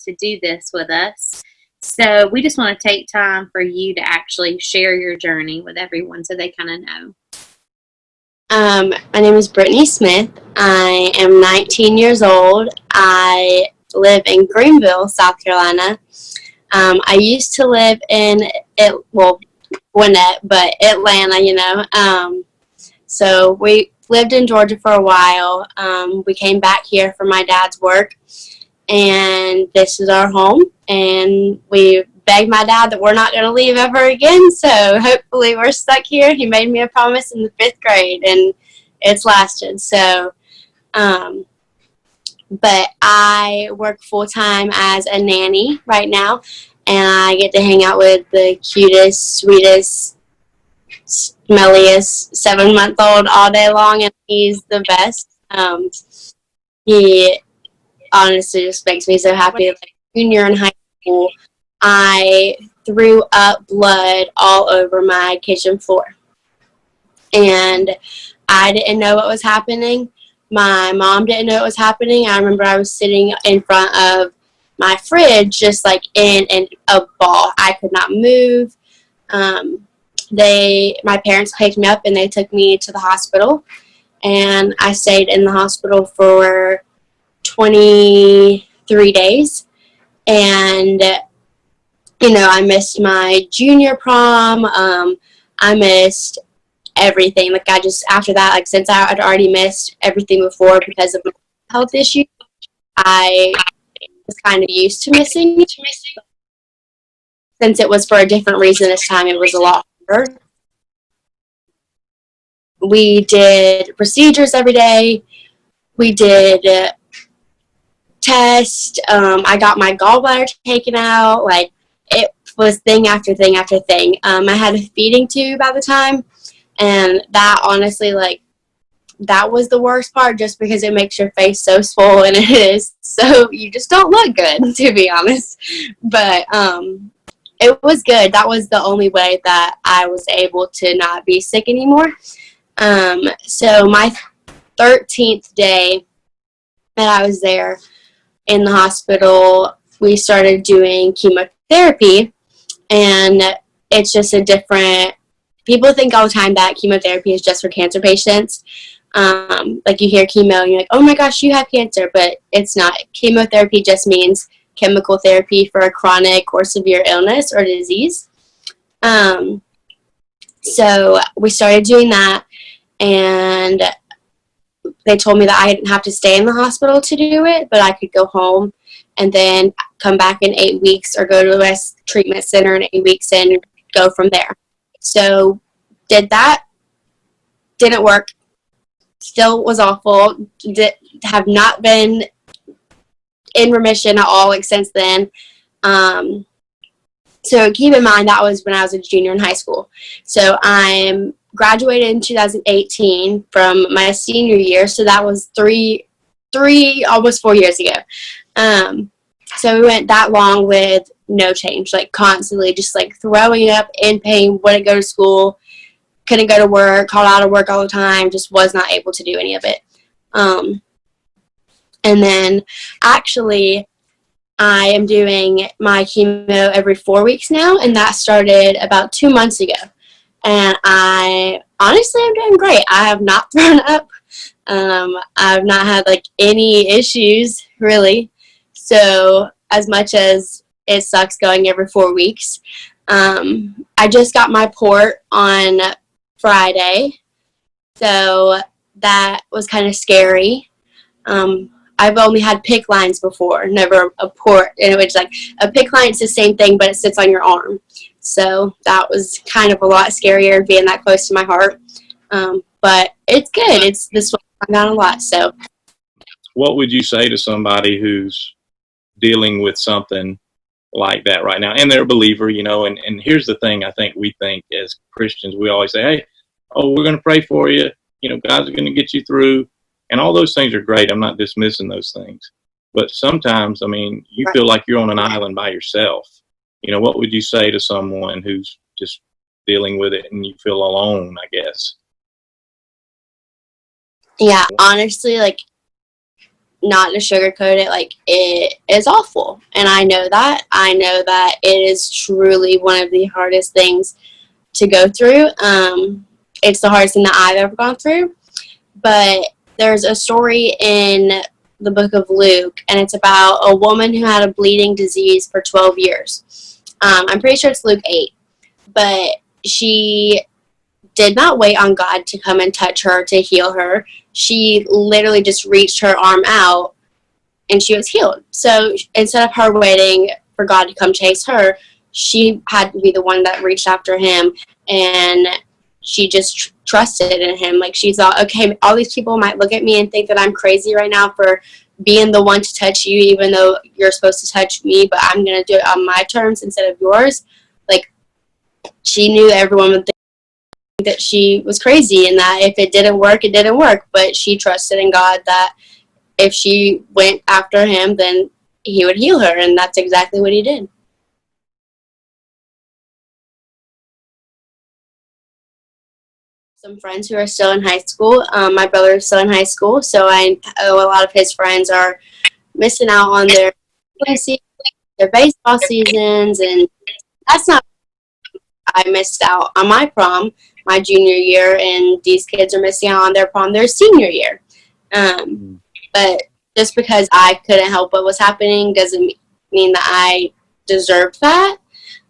to do this with us. So we just want to take time for you to actually share your journey with everyone so they kind of know. My name is Britney Smith. I am 19 years old. I live in Greenville, South Carolina. I used to live in Gwinnett, but Atlanta, So we lived in Georgia for a while. We came back here for my dad's work, and this is our home. And we begged my dad that we're not going to leave ever again, so hopefully we're stuck here. He made me a promise in the 5th grade, and it's lasted. So, but I work full-time as a nanny right now, and I get to hang out with the cutest, sweetest, smelliest 7-month-old all day long, and he's the best. He honestly just makes me so happy. Like, junior in high school, I threw up blood all over my kitchen floor, and I didn't know what was happening. My mom didn't know what was happening. I remember I was sitting in front of my fridge just like in a ball. I could not move. My parents picked me up and they took me to the hospital, and I stayed in the hospital for 23 days. And I missed my junior prom. I missed everything. Like, after that, like, since I had already missed everything before because of my health issue, I was kind of used to missing. Since it was for a different reason this time, it was a lot harder. We did procedures every day. We did tests. I got my gallbladder taken out. Like, it was thing after thing after thing. I had a feeding tube at the time, and that honestly, like, that was the worst part, just because it makes your face so swollen. It is so, you just don't look good, to be honest. But it was good. That was the only way that I was able to not be sick anymore. So my 13th day that I was there in the hospital, we started doing chemotherapy, and it's just a different, people think all the time that chemotherapy is just for cancer patients. Like, you hear chemo and you're like, oh my gosh, you have cancer, but it's not. Chemotherapy just means chemical therapy for a chronic or severe illness or disease. So we started doing that, and they told me that I didn't have to stay in the hospital to do it, but I could go home and then come back in 8 weeks, or go to a treatment center in 8 weeks and go from there. So did that. Didn't work. Still was awful. Have not been in remission at all, like, since then. So keep in mind, that was when I was a junior in high school. So I'm graduated in 2018 from my senior year. So that was almost 4 years ago. So we went that long with no change, like, constantly just, like, throwing up, in pain, wouldn't go to school, couldn't go to work, called out of work all the time, just was not able to do any of it. And then, actually, I am doing my chemo every 4 weeks now, and that started about 2 months ago. And I honestly am doing great. I have not thrown up. I've not had, like, any issues, really. So, as much as it sucks going every 4 weeks, I just got my port on Friday, so that was kind of scary. I've only had PICC lines before, never a port. And it's like, a PICC line is the same thing, but it sits on your arm. So that was kind of a lot scarier, being that close to my heart. But it's good. It's this one I've done a lot. So, what would you say to somebody who's dealing with something like that right now, and they're a believer, and here's the thing. I think we think as Christians, we always say, hey, we're going to pray for you. God's going to get you through. And all those things are great. I'm not dismissing those things. But sometimes, you feel like you're on an island by yourself. What would you say to someone who's just dealing with it and you feel alone, I guess? Yeah, honestly, like, not to sugarcoat it, like, it is awful. And I know that. I know that it is truly one of the hardest things to go through. It's the hardest thing that I've ever gone through. But there's a story in the book of Luke, and it's about a woman who had a bleeding disease for 12 years. I'm pretty sure it's Luke 8. But she did not wait on God to come and touch her to heal her. She literally just reached her arm out and she was healed. So instead of her waiting for God to come chase her, she had to be the one that reached after him, and she just trusted in him. Like, she thought, okay, all these people might look at me and think that I'm crazy right now for being the one to touch you, even though you're supposed to touch me, but I'm going to do it on my terms instead of yours. Like, she knew everyone would think that she was crazy and that if it didn't work, it didn't work. But she trusted in God that if she went after him, then he would heal her, and that's exactly what he did. Some friends who are still in high school. My brother is still in high school, so I know a lot of his friends are missing out on their baseball seasons, and that's not. I missed out on my prom my junior year, and these kids are missing out on their prom their senior year. But just because I couldn't help what was happening doesn't mean that I deserved that.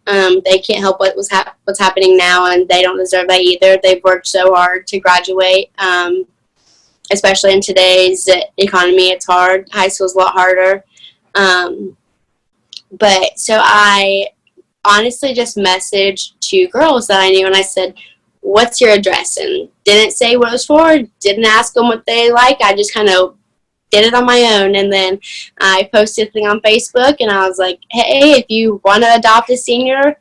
They can't help what's happening now, and they don't deserve that either. They've worked so hard to graduate, especially in today's economy. It's hard. High school's a lot harder. But so I honestly just messaged 2 girls that I knew, and I said, what's your address? And didn't say what it was for, didn't ask them what they like. I just kind of did it on my own. And then I posted a thing on Facebook, and I was like, hey, if you want to adopt a senior,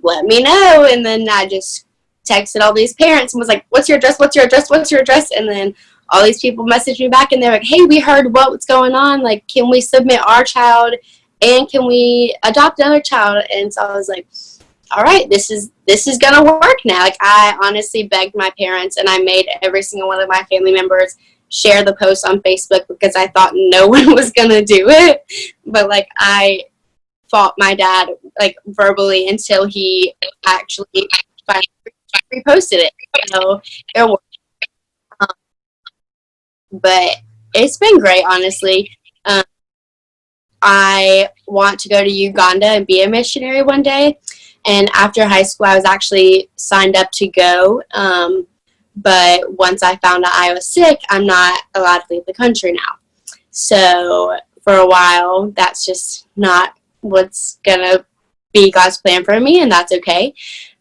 let me know. And then I just texted all these parents and was like, what's your address? What's your address? What's your address? And then all these people messaged me back, and they're like, hey, we heard what's going on. Like, can we submit our child, and can we adopt another child? And so I was like, all right, this is gonna work now. Like, I honestly begged my parents, and I made every single one of my family members share the post on Facebook because I thought no one was gonna do it. But like, I fought my dad like verbally until he actually finally reposted it. So it worked. But it's been great, honestly. I want to go to Uganda and be a missionary one day. And after high school, I was actually signed up to go. But once I found out I was sick, I'm not allowed to leave the country now. So for a while, that's just not what's going to be God's plan for me, and that's okay.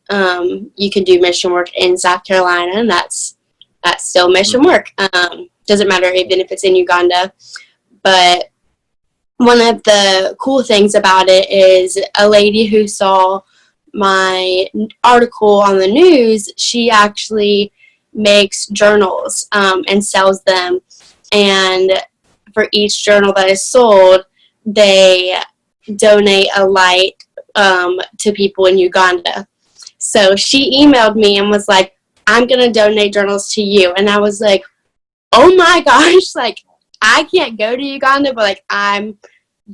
You can do mission work in South Carolina, and that's still mission work. Doesn't matter even if it's in Uganda. But one of the cool things about it is a lady who saw my article on the news, she actually makes journals and sells them. And for each journal that is sold, they donate a light to people in Uganda. So she emailed me and was like, I'm going to donate journals to you. And I was like, oh my gosh, like, I can't go to Uganda, but like, I'm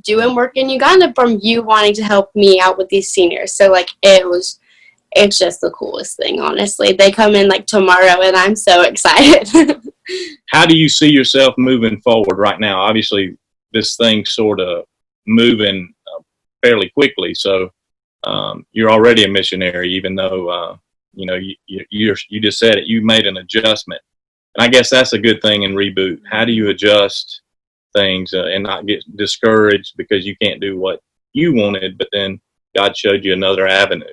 doing work in Uganda from you wanting to help me out with these seniors. So like, it's just the coolest thing, honestly. They come in like tomorrow, and I'm so excited. How do you see yourself moving forward right now? Obviously, this thing's sort of moving fairly quickly. So you're already a missionary, even though you just said it. You made an adjustment, and I guess that's a good thing in Reboot. How do you adjust things and not get discouraged because you can't do what you wanted, but then God showed you another avenue?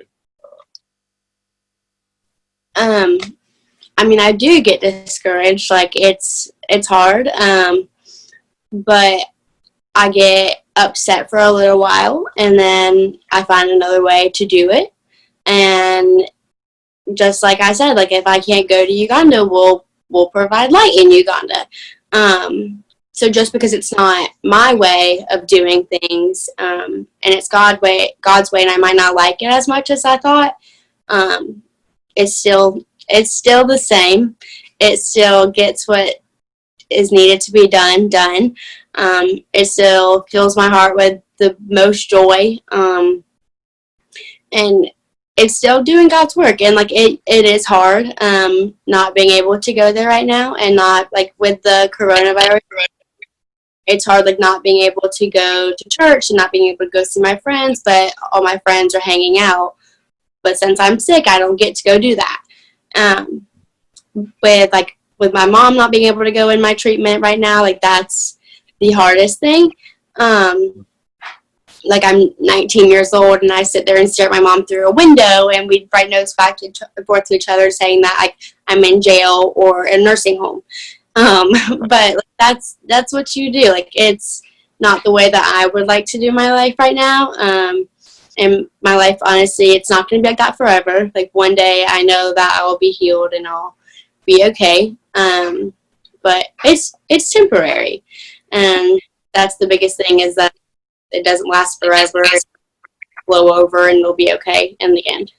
I mean, I do get discouraged. Like, it's hard, but I get upset for a little while, and then I find another way to do it. And just like I said, like, if I can't go to Uganda, we'll provide light in Uganda. So just because it's not my way of doing things, and it's God's way, and I might not like it as much as I thought, it's still the same. It still gets what is needed to be done. It still fills my heart with the most joy. And it's still doing God's work. And like it is hard not being able to go there right now, and not like with the coronavirus. It's hard like not being able to go to church and not being able to go see my friends, but all my friends are hanging out. But since I'm sick, I don't get to go do that. With my mom not being able to go in my treatment right now, like that's the hardest thing. Like I'm 19 years old and I sit there and stare at my mom through a window, and we'd write notes back and forth to each other saying that like I'm in jail or a nursing home. But like, that's what you do. Like it's not the way that I would like to do my life right now. And my life, honestly, it's not going to be like that forever. Like one day I know that I will be healed and I'll be okay. But it's temporary. And that's the biggest thing, is that it doesn't last forever. It'll blow over and it'll be okay in the end.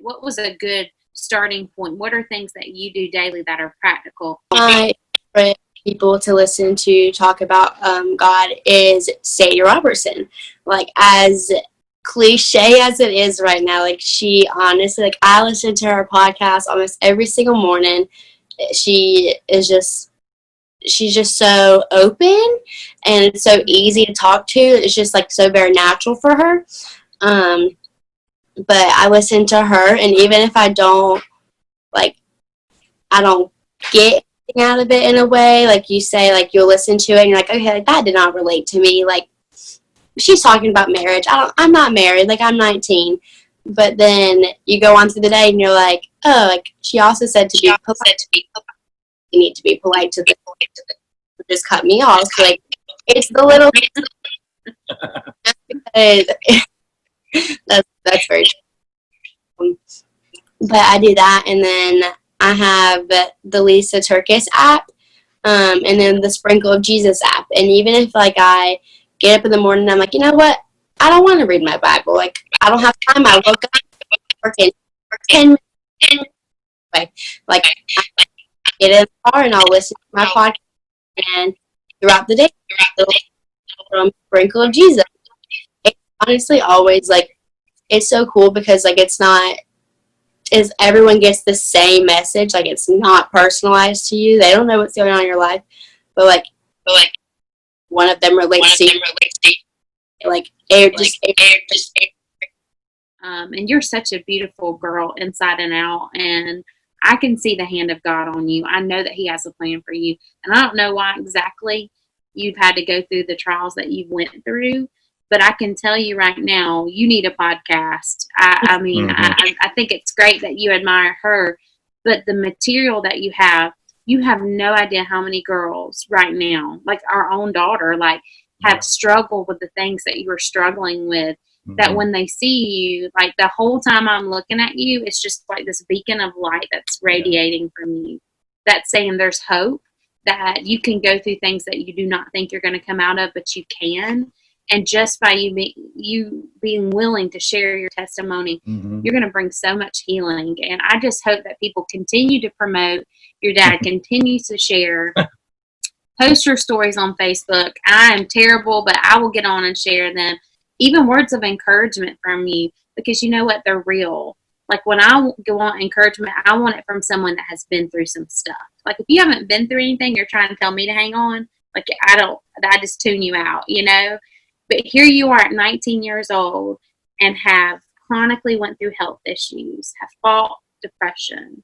What was a good starting point? What are things that you do daily that are practical? My favorite people to listen to talk about God is Sadie Robertson. Like, as cliche as it is right now, like she honestly, like I listen to her podcast almost every single morning. She's just so open and it's so easy to talk to. It's just like so very natural for her. But I listen to her, and even if I don't get anything out of it in a way, like you say, like you'll listen to it and you're like, okay, like that did not relate to me. Like she's talking about marriage. I'm not married. Like I'm 19. But then you go on through the day and you're like, oh, like she also said to be polite. You need to be polite to the just cut me off. So, like it's the little just because that's very true. But I do that, and then I have the Lisa Turkis app, and then the Sprinkle of Jesus app. And even if like I get up in the morning, I'm like, you know what? I don't want to read my Bible. Like I don't have time. I woke up for 10 minutes. Like I get in the car and I'll listen to my podcast, and throughout the day, from Sprinkle of Jesus. It's honestly always like, it's so cool because like it's not, is everyone gets the same message. Like it's not personalized to you. They don't know what's going on in your life, but like one of them relates to you. Like and you're such a beautiful girl inside and out, and I can see the hand of God on you. I know that He has a plan for you, and I don't know why exactly you've had to go through the trials that you've went through, but I can tell you right now, you need a podcast. I mean, I think it's great that you admire her, but the material that you have no idea how many girls right now, like our own daughter, like have struggled with the things that you were struggling with. That when they see you, like the whole time I'm looking at you, it's just like this beacon of light that's radiating from you. That's saying there's hope, that you can go through things that you do not think you're going to come out of, but you can. And just by you being willing to share your testimony, you're going to bring so much healing. And I just hope that people continue to promote. Your dad continues to share. Post your stories on Facebook. I am terrible, but I will get on and share them. Even words of encouragement from you, because you know what? They're real. Like when I go on encouragement, I want it from someone that has been through some stuff. Like if you haven't been through anything, you're trying to tell me to hang on. Like I just tune you out, you know? But here you are at 19 years old and have chronically went through health issues, have fought depression,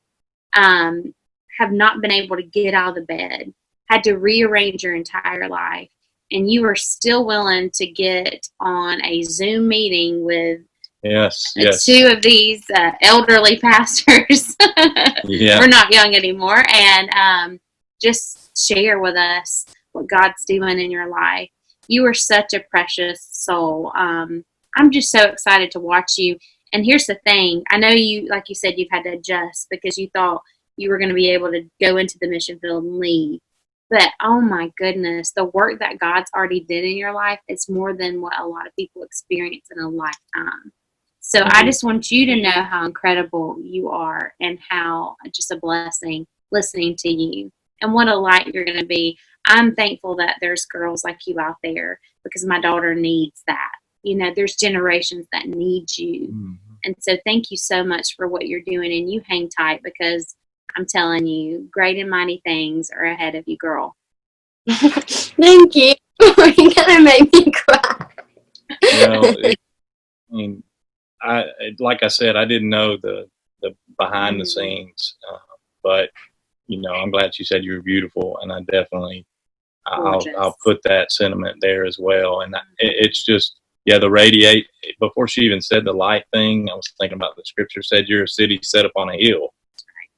have not been able to get out of the bed, had to rearrange your entire life. And you are still willing to get on a Zoom meeting with two of these elderly pastors. We're not young anymore. And just share with us what God's doing in your life. You are such a precious soul. I'm just so excited to watch you. And here's the thing. I know you, like you said, you've had to adjust because you thought you were going to be able to go into the mission field and leave. But, oh my goodness, the work that God's already did in your life is more than what a lot of people experience in a lifetime. So I just want you to know how incredible you are and how just a blessing listening to you and what a light you're going to be. I'm thankful that there's girls like you out there, because my daughter needs that. You know, there's generations that need you. Mm-hmm. And so thank you so much for what you're doing, and you hang tight, because I'm telling you, great and mighty things are ahead of you, girl. Thank you. You're gonna make me cry. Well, I mean, like I said, I didn't know the behind the scenes, but you know, I'm glad you said you were beautiful, and I definitely I'll put that sentiment there as well. And it's just, yeah, the radiate. Before she even said the light thing, I was thinking about the scripture said you're a city set up on a hill,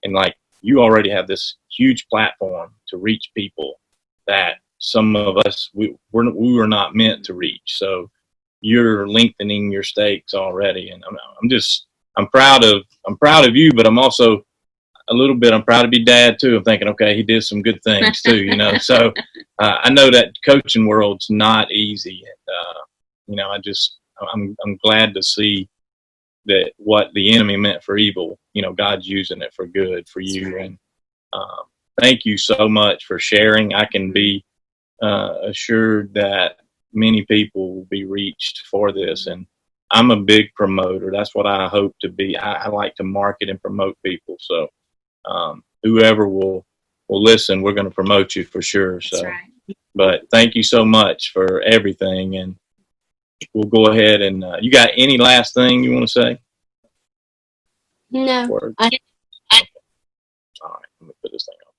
and like you already have this huge platform to reach people that some of us we were not meant to reach. So you're lengthening your stakes already, and I'm proud of you, but I'm also a little bit, I'm proud to be dad too. I'm thinking, okay, he did some good things too, you know. So I know that coaching world's not easy, and you know, I'm glad to see that what the enemy meant for evil, you know, God's using it for good for you. And thank you so much for sharing. I can be assured that many people will be reached for this, and I'm a big promoter. That's what I hope to be. I like to market and promote people. So whoever will listen, we're going to promote you for sure. So, That's right. But thank you so much for everything, and we'll go ahead and you got any last thing you want to say? No. All right, let me put this thing on.